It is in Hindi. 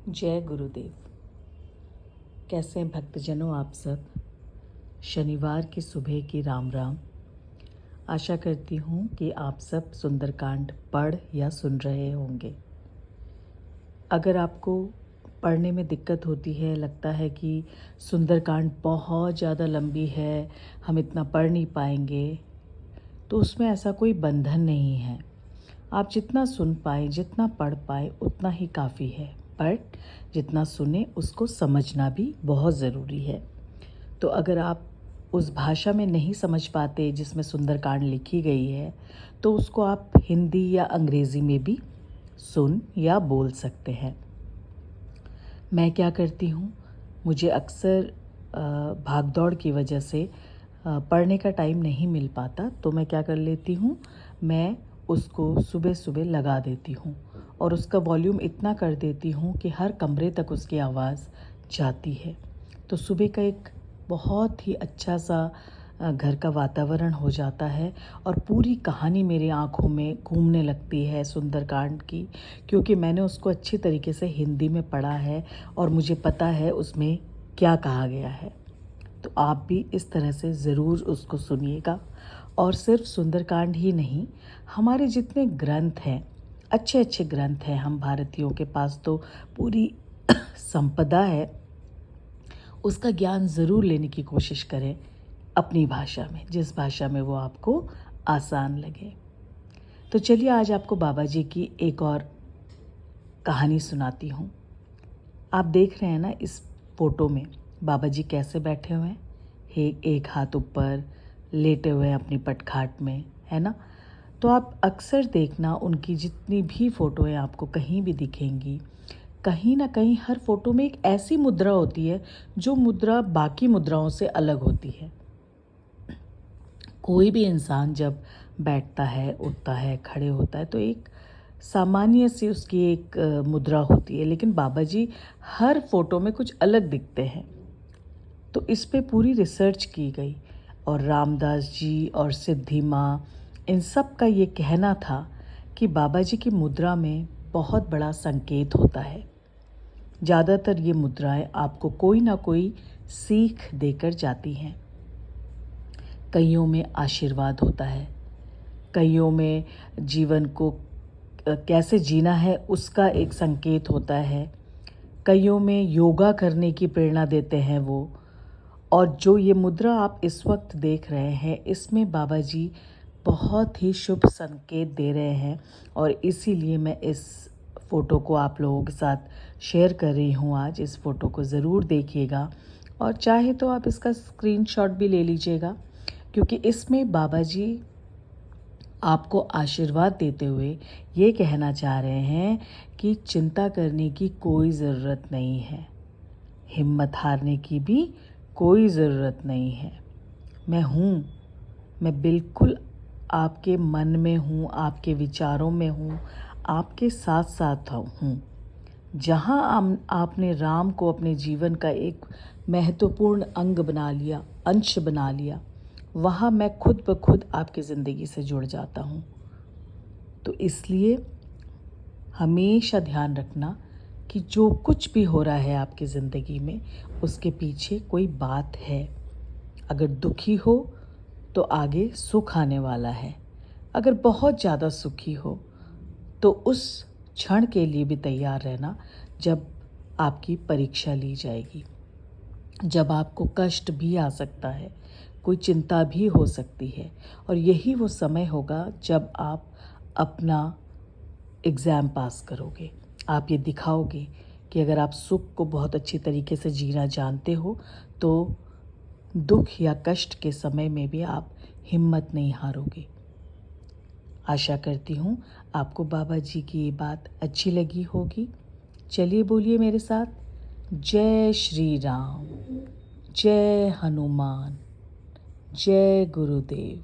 जय गुरुदेव। कैसे हैं भक्तजनों आप सब। शनिवार की सुबह की राम राम। आशा करती हूँ कि आप सब सुंदरकांड पढ़ या सुन रहे होंगे। अगर आपको पढ़ने में दिक्कत होती है, लगता है कि सुंदरकांड बहुत ज़्यादा लंबी है, हम इतना पढ़ नहीं पाएंगे, तो उसमें ऐसा कोई बंधन नहीं है। आप जितना सुन पाए, जितना पढ़ पाए उतना ही काफ़ी है। बट जितना सुने उसको समझना भी बहुत ज़रूरी है। तो अगर आप उस भाषा में नहीं समझ पाते जिसमें सुंदरकांड लिखी गई है, तो उसको आप हिंदी या अंग्रेज़ी में भी सुन या बोल सकते हैं। मैं क्या करती हूँ, मुझे अक्सर भागदौड़ की वजह से पढ़ने का टाइम नहीं मिल पाता, तो मैं क्या कर लेती हूँ, मैं उसको सुबह सुबह लगा देती हूँ और उसका वॉल्यूम इतना कर देती हूँ कि हर कमरे तक उसकी आवाज़ जाती है। तो सुबह का एक बहुत ही अच्छा सा घर का वातावरण हो जाता है और पूरी कहानी मेरी आँखों में घूमने लगती है सुंदरकांड की, क्योंकि मैंने उसको अच्छी तरीके से हिंदी में पढ़ा है और मुझे पता है उसमें क्या कहा गया है। तो आप भी इस तरह से ज़रूर उसको सुनिएगा। और सिर्फ सुंदरकांड ही नहीं, हमारे जितने ग्रंथ हैं, अच्छे अच्छे ग्रंथ हैं, हम भारतीयों के पास तो पूरी संपदा है, उसका ज्ञान ज़रूर लेने की कोशिश करें अपनी भाषा में, जिस भाषा में वो आपको आसान लगे। तो चलिए आज आपको बाबा जी की एक और कहानी सुनाती हूँ। आप देख रहे हैं ना इस फोटो में बाबा जी कैसे बैठे हुए हैं, एक हाथ ऊपर लेटे हुए हैं अपनी पटखाट में, है ना। तो आप अक्सर देखना उनकी जितनी भी फ़ोटोएं आपको कहीं भी दिखेंगी, कहीं ना कहीं हर फोटो में एक ऐसी मुद्रा होती है जो मुद्रा बाकी मुद्राओं से अलग होती है। कोई भी इंसान जब बैठता है, उठता है, खड़े होता है, तो एक सामान्य सी उसकी एक मुद्रा होती है, लेकिन बाबा जी हर फोटो में कुछ अलग दिखते हैं। तो इस पे पूरी रिसर्च की गई और रामदास जी और सिद्धि माँ, इन सब का ये कहना था कि बाबा जी की मुद्रा में बहुत बड़ा संकेत होता है। ज़्यादातर ये मुद्राएं आपको कोई ना कोई सीख देकर जाती हैं। कईयों में आशीर्वाद होता है, कईयों में जीवन को कैसे जीना है उसका एक संकेत होता है, कईयों में योगा करने की प्रेरणा देते हैं वो। और जो ये मुद्रा आप इस वक्त देख रहे हैं, इसमें बाबा जी बहुत ही शुभ संकेत दे रहे हैं और इसीलिए मैं इस फ़ोटो को आप लोगों के साथ शेयर कर रही हूँ आज। इस फ़ोटो को ज़रूर देखिएगा और चाहे तो आप इसका स्क्रीनशॉट भी ले लीजिएगा, क्योंकि इसमें बाबा जी आपको आशीर्वाद देते हुए ये कहना चाह रहे हैं कि चिंता करने की कोई ज़रूरत नहीं है, हिम्मत हारने की भी कोई ज़रूरत नहीं है। मैं हूँ, मैं बिल्कुल आपके मन में हूँ, आपके विचारों में हूँ, आपके साथ साथ हूँ। जहाँ आपने राम को अपने जीवन का एक महत्वपूर्ण अंग बना लिया, अंश बना लिया, वहाँ मैं खुद ब खुद आपकी ज़िंदगी से जुड़ जाता हूँ। तो इसलिए हमेशा ध्यान रखना कि जो कुछ भी हो रहा है आपकी ज़िंदगी में, उसके पीछे कोई बात है। अगर दुखी हो तो आगे सुख आने वाला है, अगर बहुत ज़्यादा सुखी हो तो उस क्षण के लिए भी तैयार रहना जब आपकी परीक्षा ली जाएगी, जब आपको कष्ट भी आ सकता है, कोई चिंता भी हो सकती है। और यही वो समय होगा जब आप अपना एग्ज़ाम पास करोगे। आप ये दिखाओगे कि अगर आप सुख को बहुत अच्छी तरीके से जीना जानते हो, तो दुख या कष्ट के समय में भी आप हिम्मत नहीं हारोगे। आशा करती हूँ आपको बाबा जी की ये बात अच्छी लगी होगी। चलिए बोलिए मेरे साथ, जय श्री राम, जय हनुमान, जय गुरुदेव।